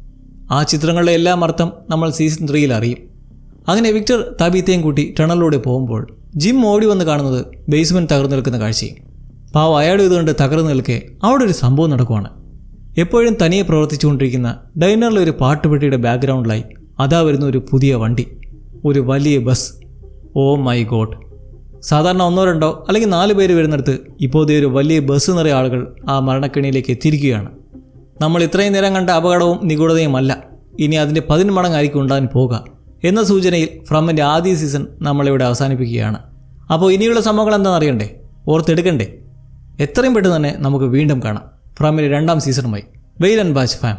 ആ ചിത്രങ്ങളുടെ എല്ലാം അർത്ഥം നമ്മൾ സീസൺ 3 അറിയും. അങ്ങനെ വിക്ടർ തബീത്തയും കൂട്ടി ടണലിലൂടെ പോകുമ്പോൾ ജിം ഓടി വന്ന് കാണുന്നത് ബേസ്മെൻറ്റ് തകർന്നു നിൽക്കുന്ന കാഴ്ചയും. പാവം അയാളും ഇതുകൊണ്ട് തകർന്നു നിൽക്കെ അവിടെ ഒരു സംഭവം നടക്കുവാണ്. എപ്പോഴും തനിയെ പ്രവർത്തിച്ചുകൊണ്ടിരിക്കുന്ന ഡൈനറിലെ ഒരു പാട്ടുപെട്ടിയുടെ ബാക്ക്ഗ്രൗണ്ടിലായി അതാ വരുന്ന ഒരു പുതിയ വണ്ടി, ഒരു വലിയ ബസ്. Oh my God! സാധാരണ 1-2 അല്ലെങ്കിൽ 4 പേര് വരുന്നിടത്ത് ഇപ്പോൾ ഇതേ ഒരു വലിയ ബസ് നിറയെ ആളുകൾ ആ മരണക്കെണിയിലേക്ക് എത്തിയിരിക്കുകയാണ്. നമ്മൾ ഇത്രയും നേരം കണ്ട അപകടവും നിഗൂഢതയുമല്ല, ഇനി അതിൻ്റെ 10 മടങ്ങായിരിക്കും ഉണ്ടാകാൻ പോകുക എന്ന സൂചനയിൽ ഫ്രമിൻ്റെ ആദ്യ സീസൺ നമ്മളിവിടെ അവസാനിപ്പിക്കുകയാണ്. അപ്പോൾ ഇനിയുള്ള സംഭവങ്ങൾ എന്താണെന്ന് അറിയണ്ടേ? ഓർത്തെടുക്കണ്ടേ? എത്രയും പെട്ടെന്ന് തന്നെ നമുക്ക് വീണ്ടും കാണാം ഫ്രമിൻ്റെ 2ാം സീസണുമായി. വെയിൽ ആൻഡ് വാച്ച് ഫാം.